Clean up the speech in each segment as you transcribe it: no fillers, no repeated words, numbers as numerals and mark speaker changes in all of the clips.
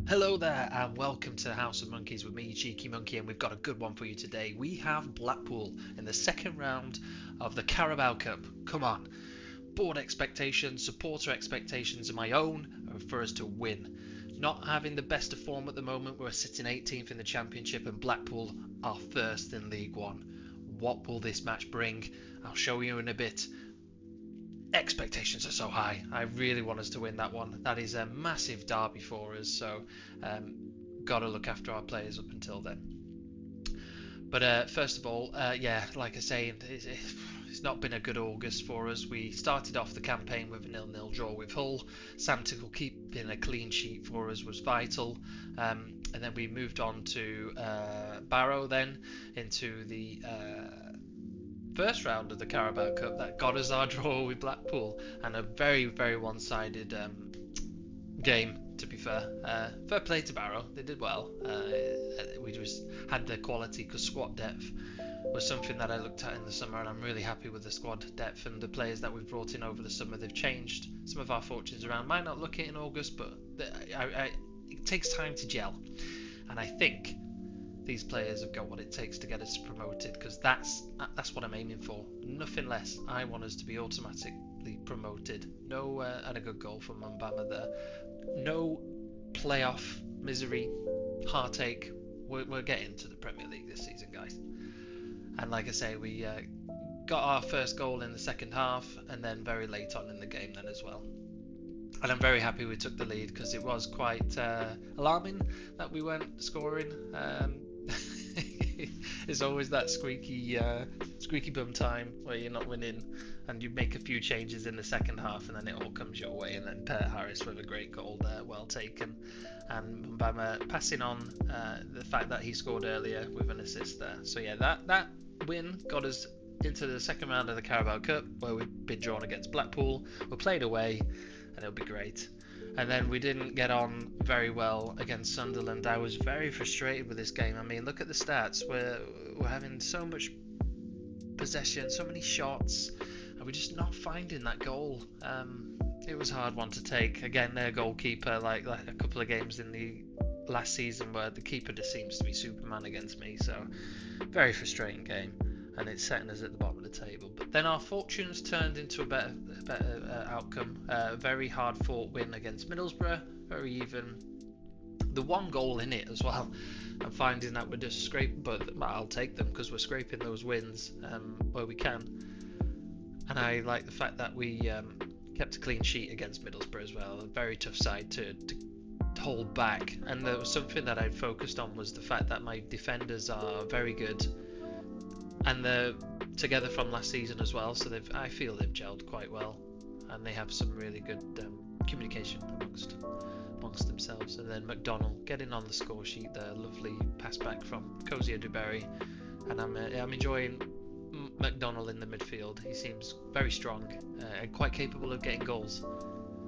Speaker 1: Hello there, and welcome to the House of Monkeys with me, Cheeky Monkey, and we've got a good one for you today. We have Blackpool in the second round of the Carabao Cup. Come on, board expectations, supporter expectations, and my own are for us to win. Not having the best of form at the moment, we're sitting 18th in the Championship, and Blackpool are first in League One. What will this match bring? I'll show you in a bit. Expectations are so high. I really want us to win that one. That is a massive derby for us, so got to look after our players up until then. But first of all, yeah, like I say, it's not been a good August for us. We started off the campaign with a 0-0 draw with Hull. Sam Tickle keeping a clean sheet for us was vital. And then we moved on to Barrow, then into the first round of the Carabao Cup that got us our draw with Blackpool, and a very one-sided game, to be fair. Fair play to Barrow, they did well. We just had the quality because squad depth was something that I looked at in the summer, and I'm really happy with the squad depth and the players that we've brought in over the summer. They've changed some of our fortunes around. Might not look it in August, but it takes time to gel, and I think these players have got what it takes to get us promoted, because that's what I'm aiming for. Nothing less. I want us to be automatically promoted. No, and a good goal from Mbama there. No playoff misery, heartache. We're getting to the Premier League this season, guys. And like I say, we got our first goal in the second half, and then very late on in the game then as well. And I'm very happy we took the lead, because it was quite alarming that we weren't scoring. It's always that squeaky bum time where you're not winning, and you make a few changes in the second half, and then it all comes your way. And then Per Harris with a great goal there, well taken, and Mbama passing on the fact that he scored earlier with an assist there. So yeah, that win got us into the second round of the Carabao Cup, where we've been drawn against Blackpool. We're played away, and it'll be great. And then we didn't get on very well against Sunderland. I was very frustrated with this game. I mean, look at the stats. We're having so much possession, so many shots, and we're just not finding that goal. It was a hard one to take. Again, their goalkeeper, like a couple of games in the last season where the keeper just seems to be Superman against me. So, very frustrating game, and it's setting us at the bottom of the table. But then our fortunes turned into a better outcome. Very hard fought win against Middlesbrough, very even. The one goal in it as well. I'm finding that we're just scraping, but I'll take them because we're scraping those wins where we can. And I like the fact that we kept a clean sheet against Middlesbrough as well. A very tough side to hold back. And there was something that I focused on, was the fact that my defenders are very good, and they're together from last season as well, so I feel they've gelled quite well, and they have some really good communication amongst themselves. And then McDonald getting on the score sheet there, lovely pass back from Kozia Duberry, and I'm enjoying McDonald in the midfield. He seems very strong and quite capable of getting goals,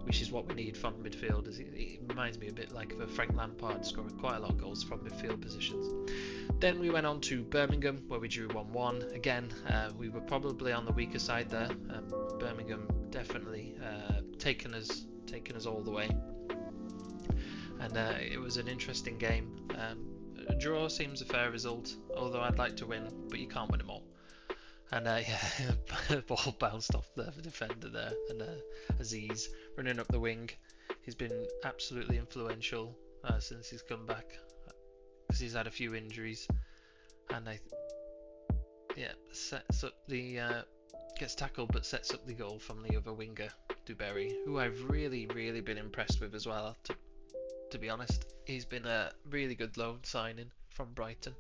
Speaker 1: which is what we need from midfield. He reminds me a bit like of a Frank Lampard, scoring quite a lot of goals from midfield positions. Then we went on to Birmingham, where we drew 1-1. Again, we were probably on the weaker side there. Birmingham definitely taken us all the way, and it was an interesting game. A draw seems a fair result, although I'd like to win, but you can't win them all. And yeah, ball bounced off the defender there, and Aziz running up the wing. He's been absolutely influential since he's come back, because he's had a few injuries, and sets up the gets tackled but sets up the goal from the other winger, Duberry, who I've really been impressed with as well. To be honest, he's been a really good loan signing from Brighton.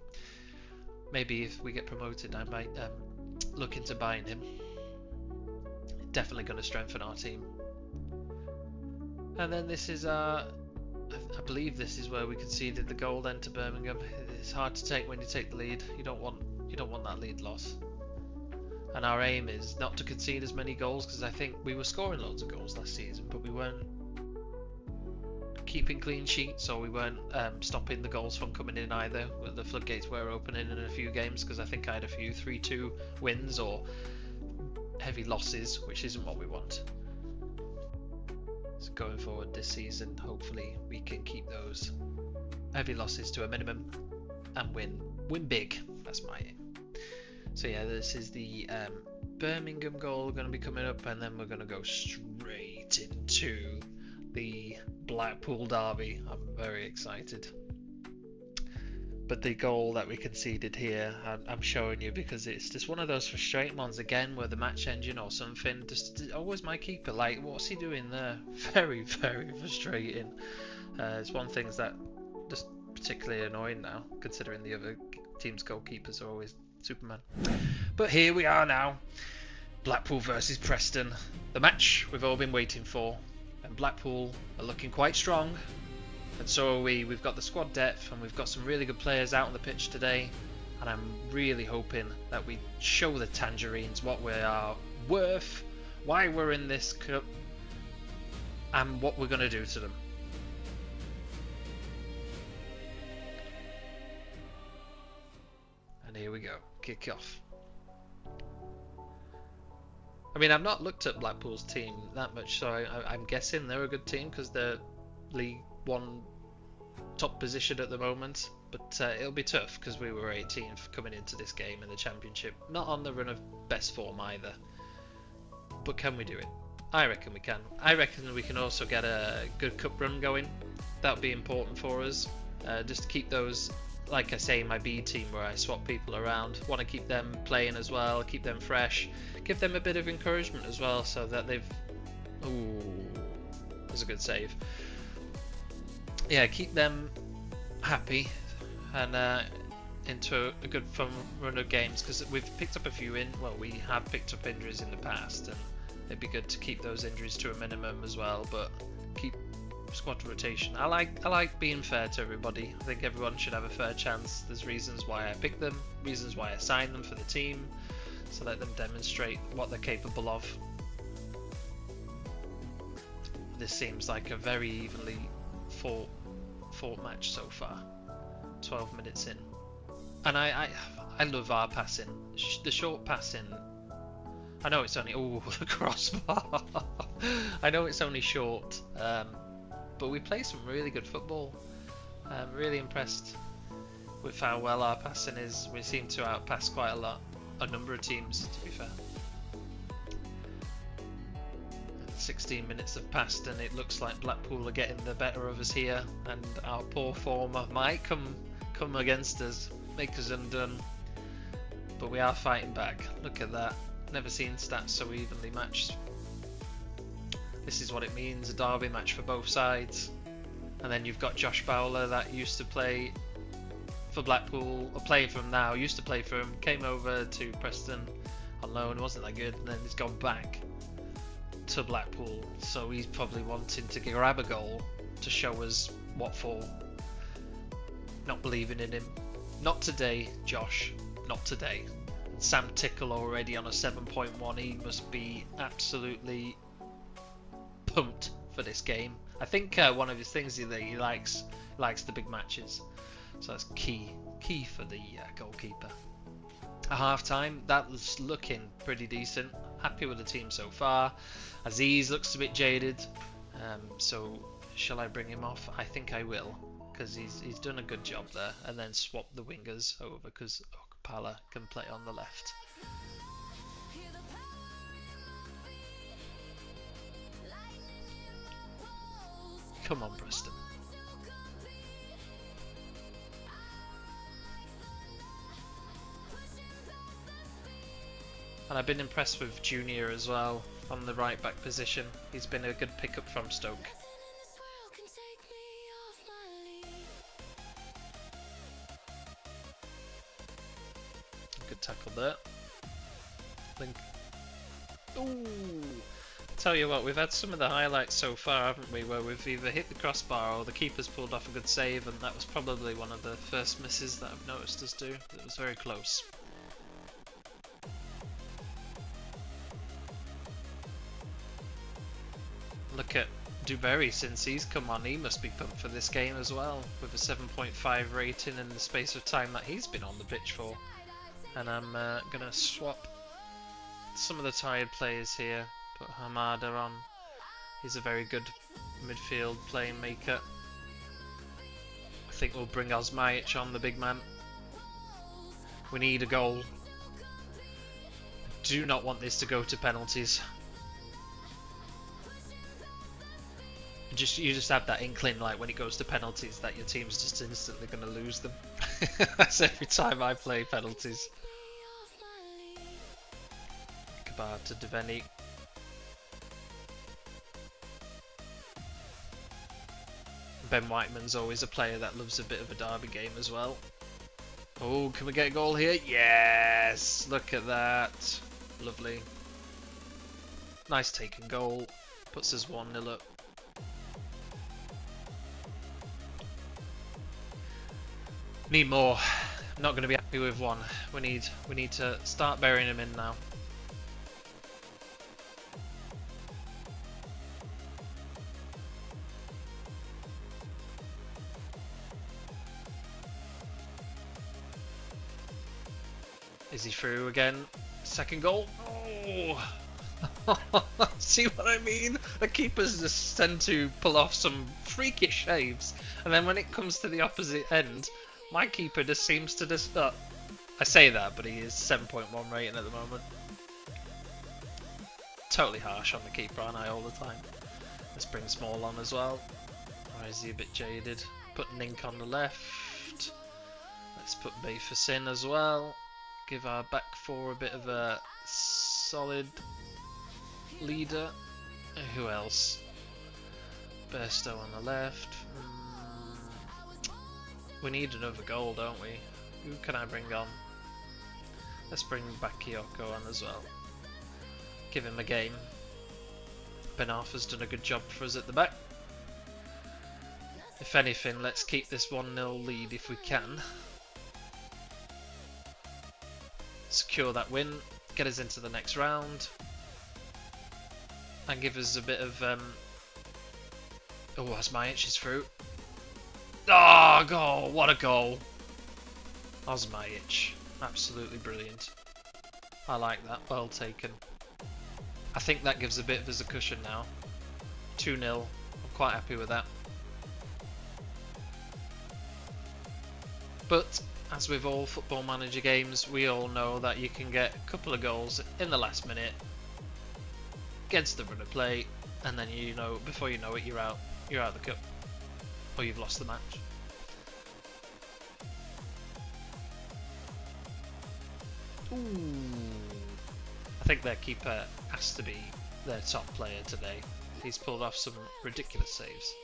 Speaker 1: Maybe if we get promoted, I might look into buying him. Definitely going to strengthen our team. And then this is I believe this is where we conceded the goal then to Birmingham. It's hard to take when you take the lead. You don't want that lead loss. And our aim is not to concede as many goals, because I think we were scoring loads of goals last season, but we weren't keeping clean sheets, or we weren't stopping the goals from coming in either. The floodgates were opening in a few games, because I think I had a few 3-2 wins or heavy losses, which isn't what we want. So going forward this season, hopefully we can keep those heavy losses to a minimum and win big. That's my aim. So yeah, this is the Birmingham goal going to be coming up, and then we're going to go straight into the Blackpool derby. I'm very excited. But the goal that we conceded here, I'm showing you because it's just one of those frustrating ones again, where the match engine or something, just always my keeper, like, what's he doing there? Very, very frustrating. It's one thing that just particularly annoying now, considering the other team's goalkeepers are always Superman. But here we are now, Blackpool versus Preston, the match we've all been waiting for, and Blackpool are looking quite strong. And so are we. We've got the squad depth and we've got some really good players out on the pitch today, and I'm really hoping that we show the Tangerines what we are worth, why we're in this cup, and what we're going to do to them. And here we go, kick off. I mean, I've not looked at Blackpool's team that much, so I'm guessing they're a good team because they're League One top position at the moment, but it'll be tough because we were 18th coming into this game in the Championship, not on the run of best form either. But can we do it? I reckon we can. I reckon we can also get a good cup run going. That'll be important for us, just to keep those, like I say, my B team where I swap people around. Want to keep them playing as well, keep them fresh, give them a bit of encouragement as well, so that they've. Ooh, that's a good save. Yeah, keep them happy and into a good fun run of games, because we've picked up a few we have picked up injuries in the past, and it'd be good to keep those injuries to a minimum as well, but keep squad rotation. I like being fair to everybody. I think everyone should have a fair chance. There's reasons why I picked them, reasons why I signed them for the team, so let them demonstrate what they're capable of. This seems like a very evenly fought match so far. 12 minutes in, and I love our passing. The short passing. I know it's only the crossbar. I know it's only short, but we play some really good football. I'm really impressed with how well our passing is. We seem to outpass quite a number of teams, to be fair. 16 minutes have passed and it looks like Blackpool are getting the better of us here, and our poor form might come against us, make us undone, but we are fighting back. Look at that, never seen stats so evenly matched. This is what it means, a derby match for both sides. And then you've got Josh Bowler that used to play for Blackpool, or playing for him now, used to play for him, came over to Preston on loan, wasn't that good, and then he's gone back to Blackpool, so he's probably wanting to grab a goal to show us what for. Not believing in him. Not today, Josh. Not today. Sam Tickle already on a 7.1. He must be absolutely pumped for this game. I think one of his things is that he likes the big matches, so that's key for the goalkeeper. At half time, that was looking pretty decent. Happy with the team so far. Aziz looks a bit jaded, so shall I bring him off? I think I will, because he's done a good job there, and then swap the wingers over because Okpala can play on the left. Come on, Preston. And I've been impressed with Junior as well on the right back position. He's been a good pickup from Stoke. Good tackle there. Ooh! Tell you what, we've had some of the highlights so far, haven't we, where we've either hit the crossbar or the keeper's pulled off a good save, and that was probably one of the first misses that I've noticed us do. It was very close. Look at Duberry, since he's come on, he must be pumped for this game as well, with a 7.5 rating in the space of time that he's been on the pitch for. And I'm going to swap some of the tired players here, put Hamada on. He's a very good midfield playmaker. I think we'll bring Osmajic on, the big man. We need a goal. Do not want this to go to penalties. You just have that inkling, like when it goes to penalties, that your team's just instantly going to lose them. That's every time I play penalties. Kabar to Deveni. Ben Whiteman's always a player that loves a bit of a derby game as well. Oh, can we get a goal here? Yes! Look at that. Lovely. Nice taken goal. Puts us 1-0 up. Need more. I'm not going to be happy with one. We need to start burying him in now. Is he through again? Second goal. Oh. See what I mean? The keepers just tend to pull off some freakish saves, and then when it comes to the opposite end, my keeper just seems to just... I say that, but he is 7.1 rating at the moment. Totally harsh on the keeper, aren't I, all the time? Let's bring Small on as well. Or is he a bit jaded? Put Nink on the left. Let's put Bayfus in as well. Give our back four a bit of a solid leader. Who else? Burstow on the left. We need another goal, don't we? Who can I bring on? Let's bring Bakayoko on as well. Give him a game. Ben Arthur's done a good job for us at the back. If anything, let's keep this 1-0 lead if we can. Secure that win, get us into the next round, and give us a bit of oh, Osmajic is through. Oh, goal! What a goal! Osmajic, absolutely brilliant. I like that, well taken. I think that gives a bit of us a cushion now. 2-0, I'm quite happy with that. But as with all Football Manager games, we all know that you can get a couple of goals in the last minute against the run of play, and then you know, before you know it, you're out of the cup, or you've lost the match. Ooh. I think their keeper has to be their top player today. He's pulled off some ridiculous saves.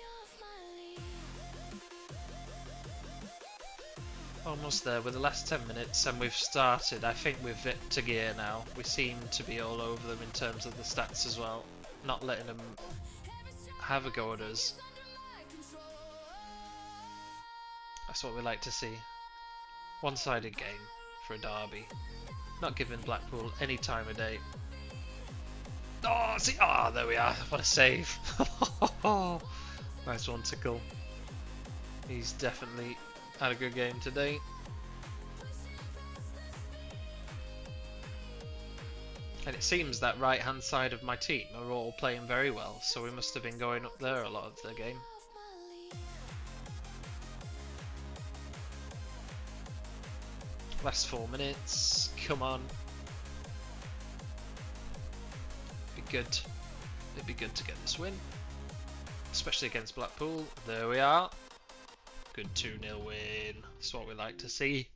Speaker 1: Almost there with the last 10 minutes, and we've started, I think, with it to gear now. We seem to be all over them in terms of the stats as well, not letting them have a go at us. That's what we like to see. One-sided game for a derby. Not giving Blackpool any time of day. Oh, see, oh, there we are. What a save. Nice one, Tickle. He's definitely had a good game today. And it seems that right hand side of my team are all playing very well, so we must have been going up there a lot of the game. Last 4 minutes, come on. Be good. It'd be good to get this win, especially against Blackpool. There we are. Good 2-0 win. That's what we like to see.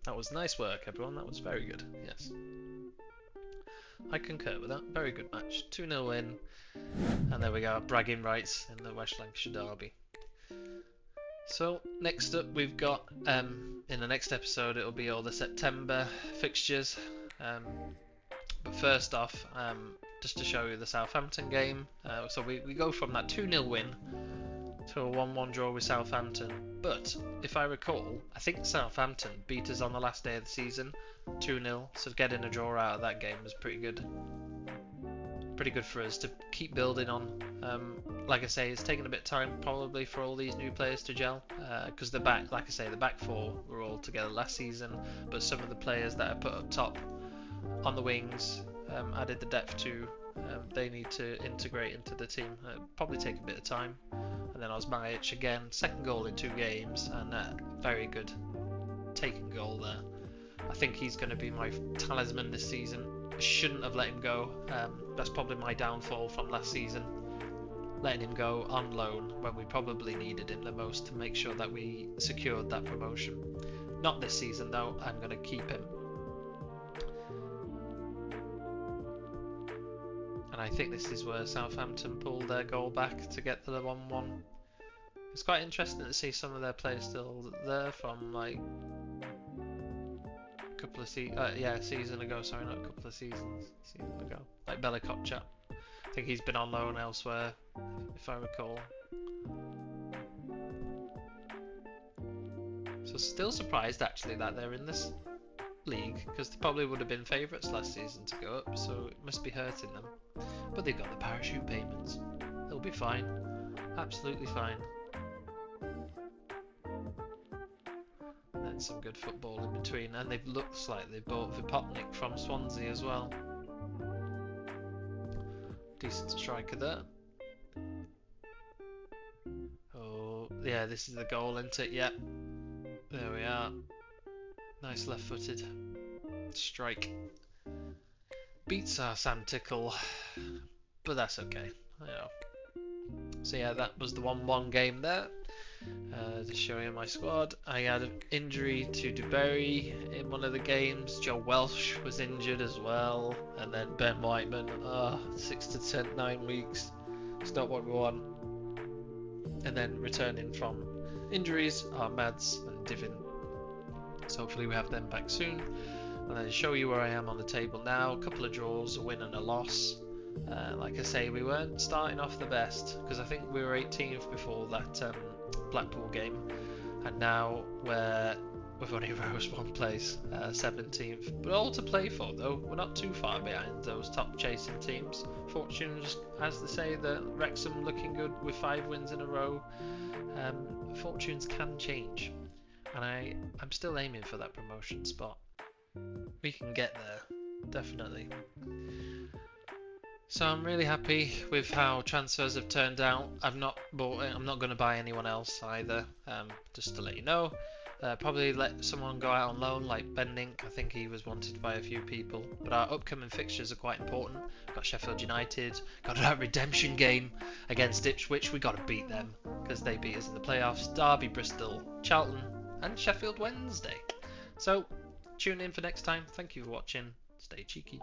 Speaker 1: That was nice work, everyone. That was very good. Yes. I concur with that. Very good match. 2-0 win. And there we go. Bragging rights in the West Lancashire derby. So, next up we've got, in the next episode, it'll be all the September fixtures. But first off, just to show you the Southampton game. So we go from that 2-0 win to a 1-1 draw with Southampton, but if I recall, I think Southampton beat us on the last day of the season, 2-0, so getting a draw out of that game was pretty good. Pretty good for us to keep building on. Like I say, it's taken a bit of time probably for all these new players to gel, because the back, like I say, the back four were all together last season, but some of the players that are put up top on the wings added the depth to They need to integrate into the team. Probably take a bit of time. And then Osmajic again, second goal in 2 games, and very good taking goal there. I think he's going to be my talisman this season. I shouldn't have let him go. That's probably my downfall from last season. Letting him go on loan when we probably needed him the most to make sure that we secured that promotion. Not this season though, I'm going to keep him. And I think this is where Southampton pulled their goal back to get to the 1-1. It's quite interesting to see some of their players still there from like a couple of season ago. Sorry, not a couple of seasons. Season ago, like Belakotchap. I think he's been on loan elsewhere, if I recall. So still surprised actually that they're in this league, because they probably would have been favourites last season to go up, so it must be hurting them. But they've got the parachute payments. They'll be fine. Absolutely fine. And then some good football in between, and they've looks like they bought Vipotnik from Swansea as well. Decent striker there. Oh, yeah, this is the goal, isn't it? Yep. There we are. Nice left-footed strike. Beats our Sam Tickle, but that's okay. So yeah, that was the 1-1 game there. Just showing you my squad. I had an injury to DeBerry in one of the games. Joe Welsh was injured as well, and then Ben Whiteman. 6 to 9 weeks. It's not what we want. And then returning from injuries are Mads and Divin. So hopefully we have them back soon. And then show you where I am on the table now. A couple of draws, a win and a loss. Like I say, we weren't starting off the best, because I think we were 18th before that Blackpool game, and now we've only rose 1 place, 17th. But all to play for though. We're not too far behind those top chasing teams. Fortunes, as they say, the Wrexham looking good with 5 wins in a row. Fortunes can change, and I'm still aiming for that promotion spot. We can get there, definitely. So I'm really happy with how transfers have turned out. I'm not going to buy anyone else either, just to let you know. Probably let someone go out on loan like Bendink. I think he was wanted by a few people. But our upcoming fixtures are quite important. Got Sheffield United, got that redemption game against Ipswich. We got to beat them because they beat us in the playoffs. Derby, Bristol, Charlton and Sheffield Wednesday. So tune in for next time. Thank you for watching. Stay cheeky.